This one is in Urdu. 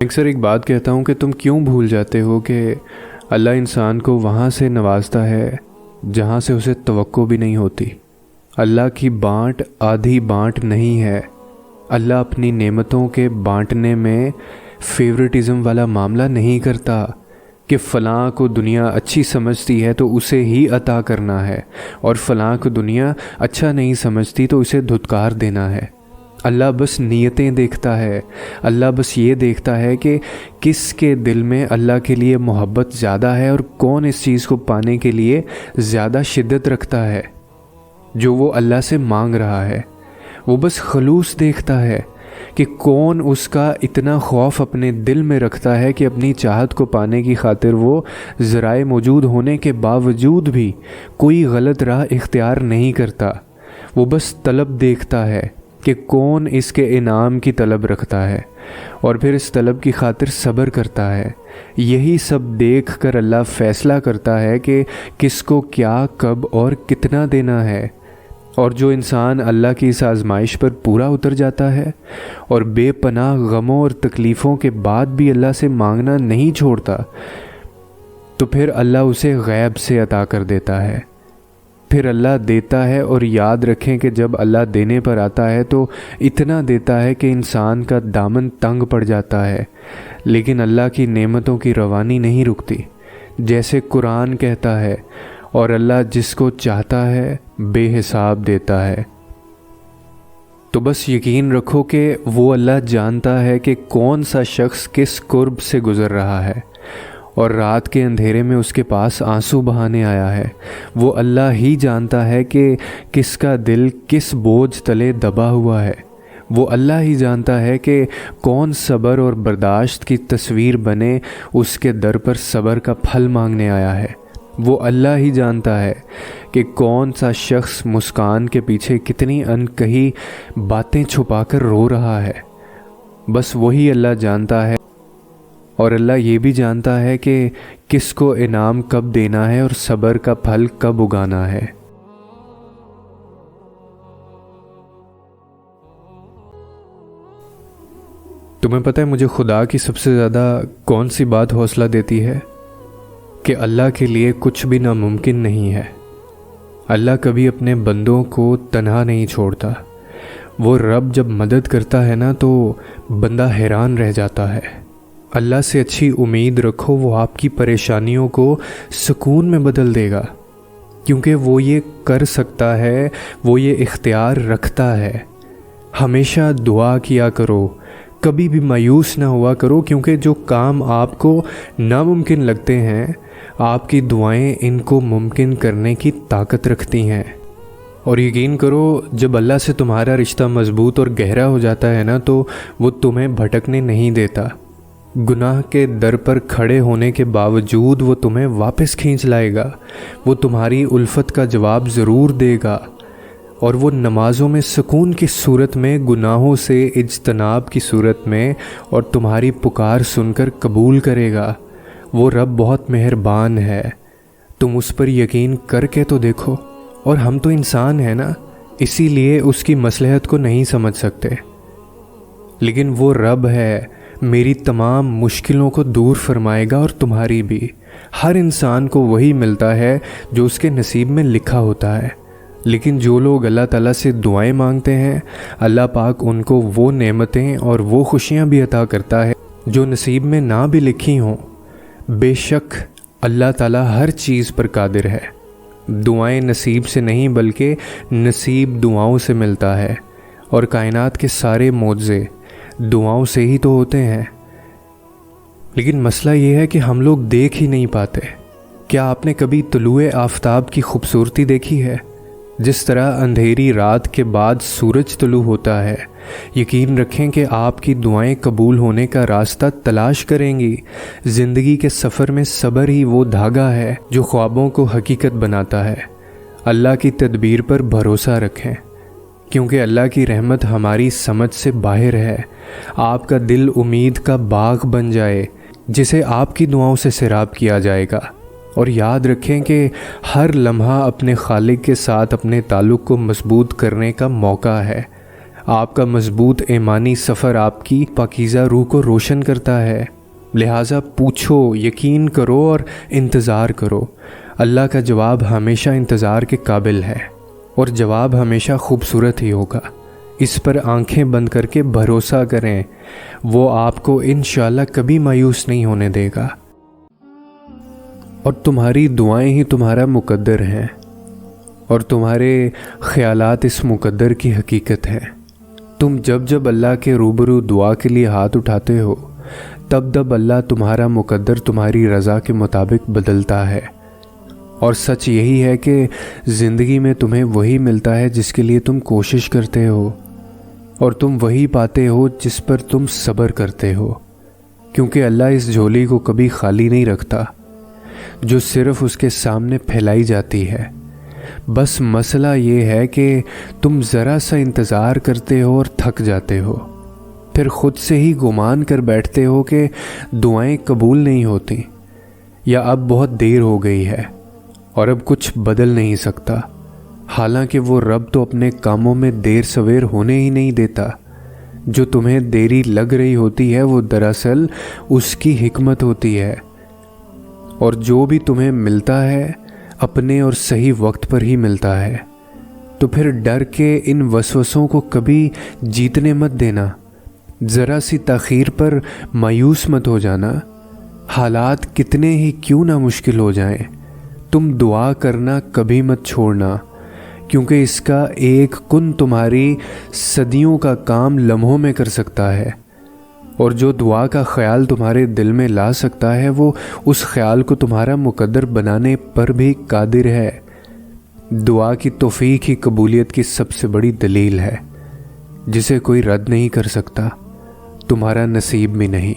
اکثر ایک بات کہتا ہوں کہ تم کیوں بھول جاتے ہو کہ اللہ انسان کو وہاں سے نوازتا ہے جہاں سے اسے توقع بھی نہیں ہوتی۔ اللہ کی بانٹ آدھی بانٹ نہیں ہے۔ اللہ اپنی نعمتوں کے بانٹنے میں فیورٹزم والا معاملہ نہیں کرتا کہ فلاں کو دنیا اچھی سمجھتی ہے تو اسے ہی عطا کرنا ہے اور فلاں کو دنیا اچھا نہیں سمجھتی تو اسے دھتکار دینا ہے۔ اللہ بس نیتیں دیکھتا ہے۔ اللہ بس یہ دیکھتا ہے کہ کس کے دل میں اللہ کے لیے محبت زیادہ ہے اور کون اس چیز کو پانے کے لیے زیادہ شدت رکھتا ہے جو وہ اللہ سے مانگ رہا ہے۔ وہ بس خلوص دیکھتا ہے کہ کون اس کا اتنا خوف اپنے دل میں رکھتا ہے کہ اپنی چاہت کو پانے کی خاطر وہ ذرائع موجود ہونے کے باوجود بھی کوئی غلط راہ اختیار نہیں کرتا۔ وہ بس طلب دیکھتا ہے کہ کون اس کے انعام کی طلب رکھتا ہے اور پھر اس طلب کی خاطر صبر کرتا ہے۔ یہی سب دیکھ کر اللہ فیصلہ کرتا ہے کہ کس کو کیا کب اور کتنا دینا ہے۔ اور جو انسان اللہ کی اس آزمائش پر پورا اتر جاتا ہے اور بے پناہ غموں اور تکلیفوں کے بعد بھی اللہ سے مانگنا نہیں چھوڑتا تو پھر اللہ اسے غیب سے عطا کر دیتا ہے۔ پھر اللہ دیتا ہے اور یاد رکھیں کہ جب اللہ دینے پر آتا ہے تو اتنا دیتا ہے کہ انسان کا دامن تنگ پڑ جاتا ہے، لیکن اللہ کی نعمتوں کی روانی نہیں رکتی۔ جیسے قرآن کہتا ہے، اور اللہ جس کو چاہتا ہے بے حساب دیتا ہے۔ تو بس یقین رکھو کہ وہ اللہ جانتا ہے کہ کون سا شخص کس قرب سے گزر رہا ہے اور رات کے اندھیرے میں اس کے پاس آنسو بہانے آیا ہے۔ وہ اللہ ہی جانتا ہے کہ کس کا دل کس بوجھ تلے دبا ہوا ہے۔ وہ اللہ ہی جانتا ہے کہ کون صبر اور برداشت کی تصویر بنے اس کے در پر صبر کا پھل مانگنے آیا ہے۔ وہ اللہ ہی جانتا ہے کہ کون سا شخص مسکان کے پیچھے کتنی انکہی باتیں چھپا کر رو رہا ہے۔ بس وہی اللہ جانتا ہے، اور اللہ یہ بھی جانتا ہے کہ کس کو انعام کب دینا ہے اور صبر کا پھل کب اگانا ہے۔ تمہیں پتہ ہے مجھے خدا کی سب سے زیادہ کون سی بات حوصلہ دیتی ہے؟ کہ اللہ کے لیے کچھ بھی ناممکن نہیں ہے۔ اللہ کبھی اپنے بندوں کو تنہا نہیں چھوڑتا۔ وہ رب جب مدد کرتا ہے نا تو بندہ حیران رہ جاتا ہے۔ اللہ سے اچھی امید رکھو، وہ آپ کی پریشانیوں کو سکون میں بدل دے گا، کیونکہ وہ یہ کر سکتا ہے، وہ یہ اختیار رکھتا ہے۔ ہمیشہ دعا کیا کرو، کبھی بھی مایوس نہ ہوا کرو، کیونکہ جو کام آپ کو ناممکن لگتے ہیں آپ کی دعائیں ان کو ممکن کرنے کی طاقت رکھتی ہیں۔ اور یقین کرو جب اللہ سے تمہارا رشتہ مضبوط اور گہرا ہو جاتا ہے نا تو وہ تمہیں بھٹکنے نہیں دیتا۔ گناہ کے در پر کھڑے ہونے کے باوجود وہ تمہیں واپس کھینچ لائے گا۔ وہ تمہاری الفت کا جواب ضرور دے گا، اور وہ نمازوں میں سکون کی صورت میں، گناہوں سے اجتناب کی صورت میں، اور تمہاری پکار سن کر قبول کرے گا۔ وہ رب بہت مہربان ہے، تم اس پر یقین کر کے تو دیکھو۔ اور ہم تو انسان ہیں نا، اسی لیے اس کی مصلحت کو نہیں سمجھ سکتے، لیکن وہ رب ہے، میری تمام مشکلوں کو دور فرمائے گا اور تمہاری بھی۔ ہر انسان کو وہی ملتا ہے جو اس کے نصیب میں لکھا ہوتا ہے، لیکن جو لوگ اللہ تعالیٰ سے دعائیں مانگتے ہیں اللہ پاک ان کو وہ نعمتیں اور وہ خوشیاں بھی عطا کرتا ہے جو نصیب میں نہ بھی لکھی ہوں۔ بے شک اللہ تعالیٰ ہر چیز پر قادر ہے۔ دعائیں نصیب سے نہیں بلکہ نصیب دعاؤں سے ملتا ہے، اور کائنات کے سارے معجزے دعاؤں سے ہی تو ہوتے ہیں۔ لیکن مسئلہ یہ ہے کہ ہم لوگ دیکھ ہی نہیں پاتے۔ کیا آپ نے کبھی طلوع آفتاب کی خوبصورتی دیکھی ہے؟ جس طرح اندھیری رات کے بعد سورج طلوع ہوتا ہے، یقین رکھیں کہ آپ کی دعائیں قبول ہونے کا راستہ تلاش کریں گی۔ زندگی کے سفر میں صبر ہی وہ دھاگا ہے جو خوابوں کو حقیقت بناتا ہے۔ اللہ کی تدبیر پر بھروسہ رکھیں، کیونکہ اللہ کی رحمت ہماری سمجھ سے باہر ہے۔ آپ کا دل امید کا باغ بن جائے جسے آپ کی دعاؤں سے سیراب کیا جائے گا، اور یاد رکھیں کہ ہر لمحہ اپنے خالق کے ساتھ اپنے تعلق کو مضبوط کرنے کا موقع ہے۔ آپ کا مضبوط ایمانی سفر آپ کی پاکیزہ روح کو روشن کرتا ہے۔ لہٰذا پوچھو، یقین کرو اور انتظار کرو۔ اللہ کا جواب ہمیشہ انتظار کے قابل ہے، اور جواب ہمیشہ خوبصورت ہی ہوگا۔ اس پر آنکھیں بند کر کے بھروسہ کریں، وہ آپ کو انشاءاللہ کبھی مایوس نہیں ہونے دے گا۔ اور تمہاری دعائیں ہی تمہارا مقدر ہیں، اور تمہارے خیالات اس مقدر کی حقیقت ہے۔ تم جب اللہ کے روبرو دعا کے لیے ہاتھ اٹھاتے ہو، تب اللہ تمہارا مقدر تمہاری رضا کے مطابق بدلتا ہے۔ اور سچ یہی ہے کہ زندگی میں تمہیں وہی ملتا ہے جس کے لیے تم کوشش کرتے ہو، اور تم وہی پاتے ہو جس پر تم صبر کرتے ہو، کیونکہ اللہ اس جھولی کو کبھی خالی نہیں رکھتا جو صرف اس کے سامنے پھیلائی جاتی ہے۔ بس مسئلہ یہ ہے کہ تم ذرا سا انتظار کرتے ہو اور تھک جاتے ہو، پھر خود سے ہی گمان کر بیٹھتے ہو کہ دعائیں قبول نہیں ہوتی، یا اب بہت دیر ہو گئی ہے اور اب کچھ بدل نہیں سکتا، حالانکہ وہ رب تو اپنے کاموں میں دیر سویر ہونے ہی نہیں دیتا۔ جو تمہیں دیری لگ رہی ہوتی ہے وہ دراصل اس کی حکمت ہوتی ہے، اور جو بھی تمہیں ملتا ہے اپنے اور صحیح وقت پر ہی ملتا ہے۔ تو پھر ڈر کے ان وسوسوں کو کبھی جیتنے مت دینا، ذرا سی تاخیر پر مایوس مت ہو جانا، حالات کتنے ہی کیوں نہ مشکل ہو جائیں، تم دعا کرنا کبھی مت چھوڑنا، کیونکہ اس کا ایک کن تمہاری صدیوں کا کام لمحوں میں کر سکتا ہے، اور جو دعا کا خیال تمہارے دل میں لا سکتا ہے وہ اس خیال کو تمہارا مقدر بنانے پر بھی قادر ہے۔ دعا کی توفیق ہی قبولیت کی سب سے بڑی دلیل ہے، جسے کوئی رد نہیں کر سکتا، تمہارا نصیب بھی نہیں۔